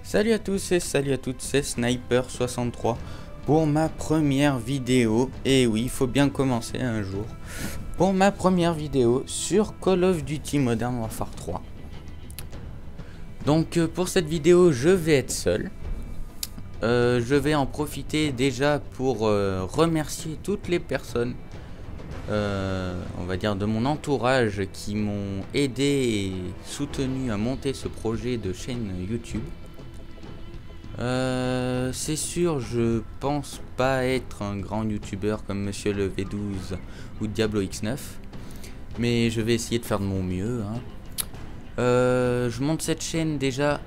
Salut à tous et salut à toutes, c'est Sniper63 pour ma première vidéo. Et oui, il faut bien commencer un jour. Pour ma première vidéo sur Call of Duty Modern Warfare 3. Donc pour cette vidéo, je vais être seul. Je vais en profiter déjà pour remercier toutes les personnes, on va dire de mon entourage, qui m'ont aidé et soutenu à monter ce projet de chaîne YouTube. C'est sûr, je pense pas être un grand youtubeur comme Monsieur le V12 ou Diablo X9, mais je vais essayer de faire de mon mieux, hein. Je monte cette chaîne déjà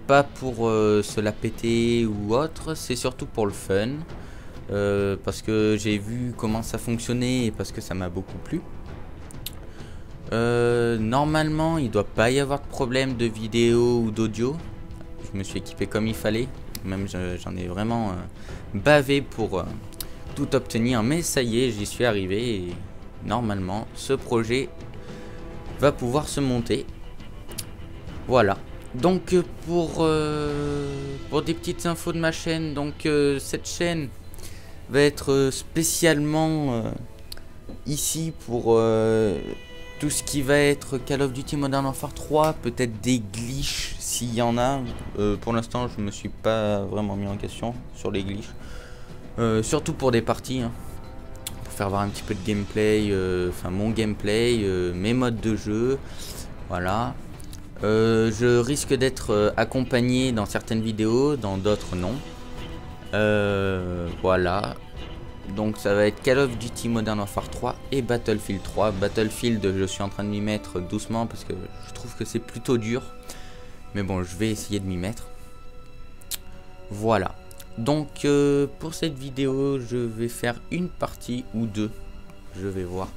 pas pour se la péter ou autre, c'est surtout pour le fun, parce que j'ai vu comment ça fonctionnait et parce que ça m'a beaucoup plu. Normalement il doit pas y avoir de problème de vidéo ou d'audio. Je me suis équipé comme il fallait, même j'en ai vraiment bavé pour tout obtenir, mais ça y est, j'y suis arrivé et normalement ce projet va pouvoir se monter. Voilà, donc pour des petites infos de ma chaîne, donc cette chaîne va être spécialement ici pour tout ce qui va être Call of Duty Modern Warfare 3, peut-être des glitches s'il y en a. Pour l'instant je me suis pas vraiment mis en question sur les glitches, surtout pour des parties, hein, pour faire voir un petit peu de gameplay, enfin mon gameplay, mes modes de jeu, voilà. Je risque d'être accompagné dans certaines vidéos, dans d'autres non, voilà. Donc ça va être Call of Duty Modern Warfare 3 et Battlefield 3. Battlefield, je suis en train de m'y mettre doucement parce que je trouve que c'est plutôt dur. Mais bon, je vais essayer de m'y mettre. Voilà. Donc pour cette vidéo, je vais faire une partie ou deux. Je vais voir.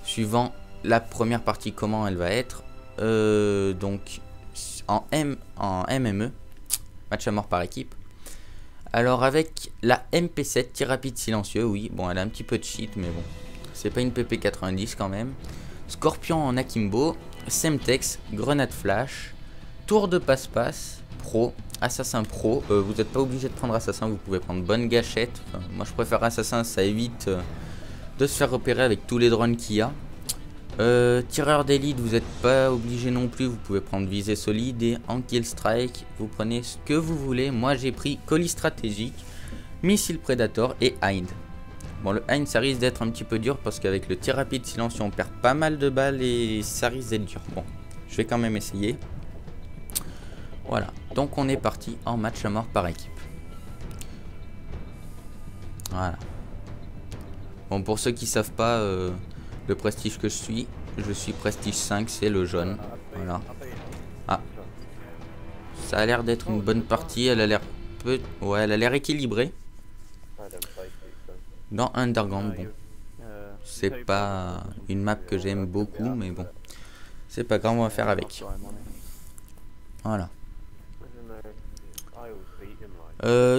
Suivant la première partie, comment elle va être. Donc en MME, match à mort par équipe. Alors avec la MP7, tir rapide silencieux, oui, bon elle a un petit peu de cheat, mais bon, c'est pas une PP90 quand même. Scorpion en Akimbo, Semtex, grenade flash, tour de passe-passe, pro, assassin pro. Vous n'êtes pas obligé de prendre assassin, vous pouvez prendre bonne gâchette. Enfin, moi je préfère assassin, ça évite de se faire repérer avec tous les drones qu'il y a. Tireur d'élite, vous n'êtes pas obligé non plus, vous pouvez prendre visée solide, et en kill strike vous prenez ce que vous voulez. Moi j'ai pris colis stratégique, missile Predator et Hind. Bon, le Hind ça risque d'être un petit peu dur parce qu'avec le tir rapide silencieux on perd pas mal de balles et ça risque d'être dur. Bon, je vais quand même essayer. Voilà, donc on est parti en match à mort par équipe. Voilà. Bon, pour ceux qui savent pas le prestige que je suis prestige 5, c'est le jaune. Voilà. Ah. Ça a l'air d'être une bonne partie, elle a l'air ouais, elle a l'air équilibrée. Dans Underground, bon. C'est pas une map que j'aime beaucoup, mais bon. C'est pas grave, on va faire avec. Voilà.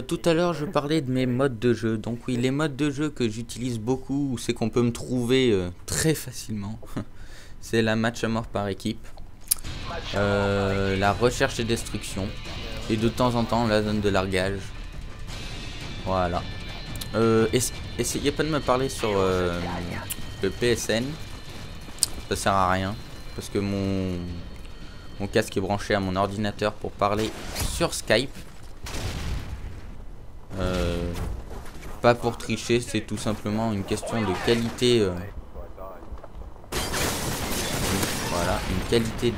Tout à l'heure je parlais de mes modes de jeu. Donc oui, les modes de jeu que j'utilise beaucoup, c'est qu'on peut me trouver très facilement. C'est la match à mort par équipe, la recherche et destruction, et de temps en temps la zone de largage. Voilà. Essayez pas de me parler sur le PSN, ça sert à rien parce que mon casque est branché à mon ordinateur pour parler sur Skype. Pas pour tricher, c'est tout simplement une question de qualité. Voilà, une qualité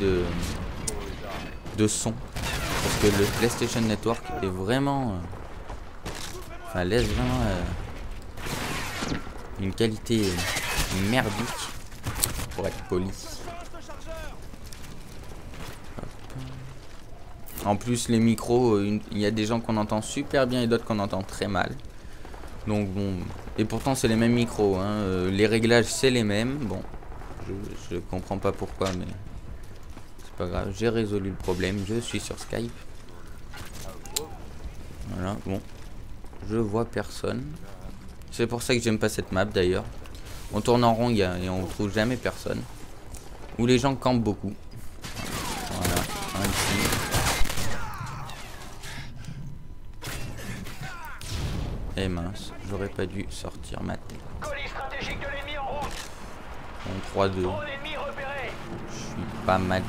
de son. Parce que le PlayStation Network est vraiment. Enfin, laisse vraiment une qualité merdique, pour être poli. En plus les micros, il y a des gens qu'on entend super bien et d'autres qu'on entend très mal. Donc bon, et pourtant c'est les mêmes micros, hein. Les réglages c'est les mêmes. Bon, je comprends pas pourquoi, mais c'est pas grave, j'ai résolu le problème, je suis sur Skype. Voilà, bon, je vois personne. C'est pour ça que j'aime pas cette map d'ailleurs. On tourne en rond et on trouve jamais personne. Ou les gens campent beaucoup. Voilà, un ici. Eh mince, j'aurais pas dû sortir ma tête. Colis stratégique de l'ennemi en route. Bon, 3-2. Drone ennemi repéré. Je suis pas mal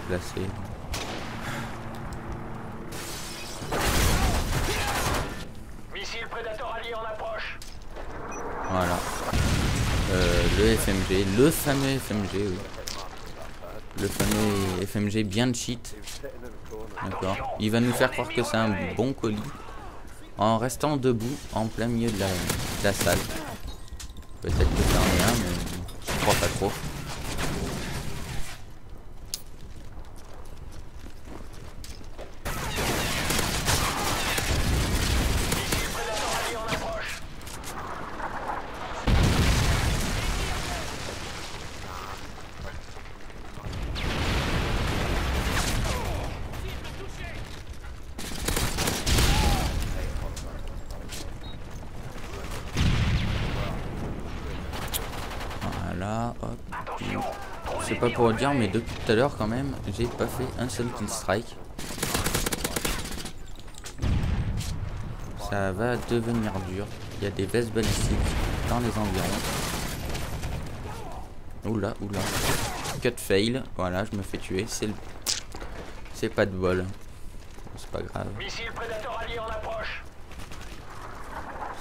placé. Missile Predator allié en approche. Voilà. Le FMG, le fameux FMG, oui. Le fameux FMG bien cheat. D'accord. Il va nous faire croire que c'est un bon colis. En restant debout en plein milieu de la salle. Peut-être que ça en est un, mais je crois pas trop. Voilà, hop. C'est pas pour dire, mais depuis tout à l'heure quand même, j'ai pas fait un seul kill strike. Ça va devenir dur. Il y a des vestes balistiques dans les environs. Oula, oula. Cut fail. Voilà, je me fais tuer. C'est pas de bol. C'est pas grave. Missile Predator allié en approche.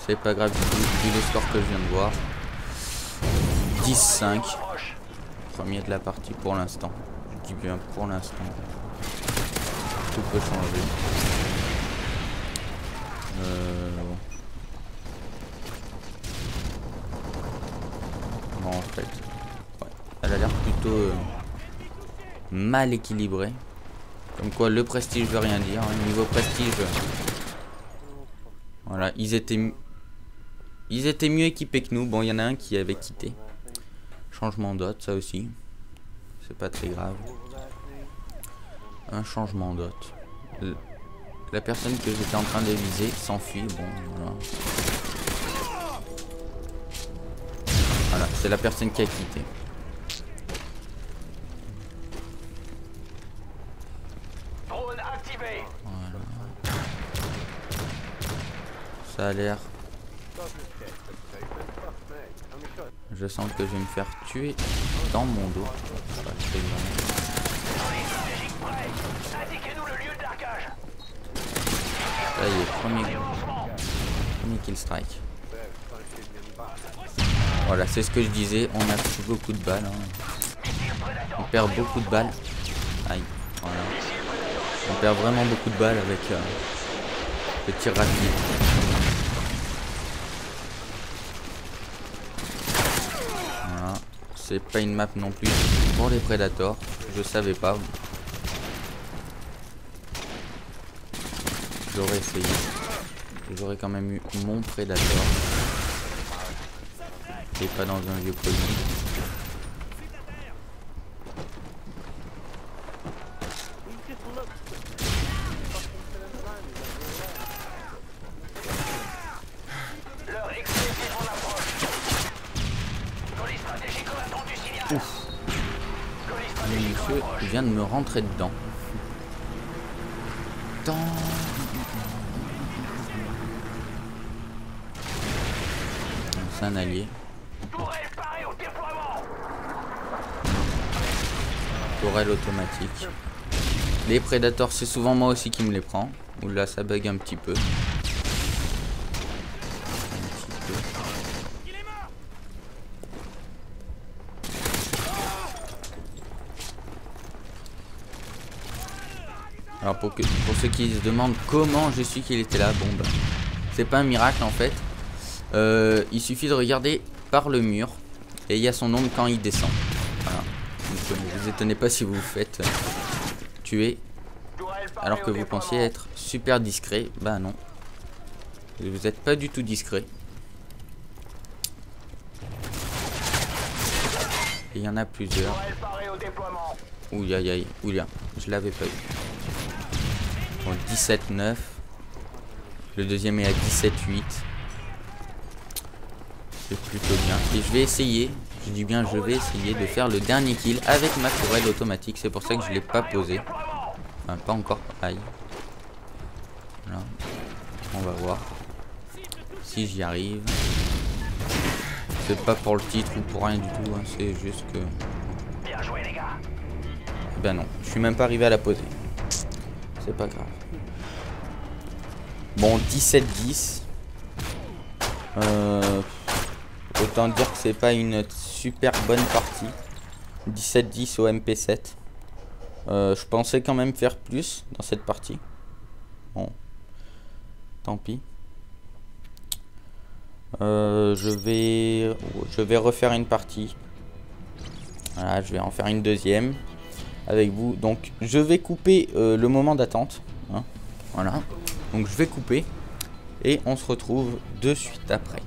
C'est pas grave du tout, vu le score que je viens de voir. 10-5. Premier de la partie pour l'instant. Je dis bien pour l'instant. Tout peut changer. Bon, en fait, ouais. Elle a l'air plutôt mal équilibrée. Comme quoi, le prestige veut rien dire. Niveau prestige, voilà, ils étaient mieux équipés que nous. Bon, il y en a un qui avait quitté. Changement d'hôte, ça aussi. C'est pas très grave. Un changement d'hôte. La personne que j'étais en train de viser s'enfuit. Bon, voilà. Voilà, c'est la personne qui a quitté. Drone activé. Voilà. Ça a l'air. Je sens que je vais me faire tuer dans mon dos. Pas très grand. Indiquez-nous le lieu de largage. Ça y est, premier kill strike. Voilà, c'est ce que je disais. On a pris beaucoup de balles. Hein. On perd beaucoup de balles. Aïe, voilà. On perd vraiment beaucoup de balles avec le tir rapide. Voilà. C'est pas une map non plus pour les Predators. Je savais pas. J'aurais essayé. J'aurais quand même eu mon Predator. Et pas dans un vieux colis. Leur explosif en approche. Colis stratégique en attente du signal. Ouf. Colis Le stratégique en monsieur approche. vient de me rentrer dedans. C'est un allié. Tourelle parée au déploiement. Tourelle automatique. Les Predators, c'est souvent moi aussi qui me les prends. Ou là, ça bug un petit peu. Alors pour ceux qui se demandent comment je suis qu'il était là, bon bah, c'est pas un miracle en fait. Il suffit de regarder par le mur et il y a son nombre quand il descend. Voilà. Donc, ne vous étonnez pas si vous vous faites tuer alors que vous pensiez être super discret. Bah non, vous n'êtes pas du tout discret. Et il y en a plusieurs. Ouh aïe aïe, oulia, je l'avais pas eu. Bon, 17-9. Le deuxième est à 17-8. C'est plutôt bien. Et je vais essayer, je dis bien je vais essayer de faire le dernier kill avec ma tourelle automatique. C'est pour ça que je ne l'ai pas posé. Enfin, pas encore. Aïe. Voilà. On va voir. si j'y arrive. C'est pas pour le titre ou pour rien du tout, hein, c'est juste que... Bien joué, les gars. Ben non, je suis même pas arrivé à la poser. C'est pas grave. Bon, 17-10. Autant dire que c'est pas une super bonne partie. 17-10 au MP7. Je pensais quand même faire plus dans cette partie. Bon, tant pis. Je vais refaire une partie. Voilà, je vais en faire une deuxième avec vous. Donc je vais couper le moment d'attente, hein. Voilà, donc je vais couper et on se retrouve de suite après.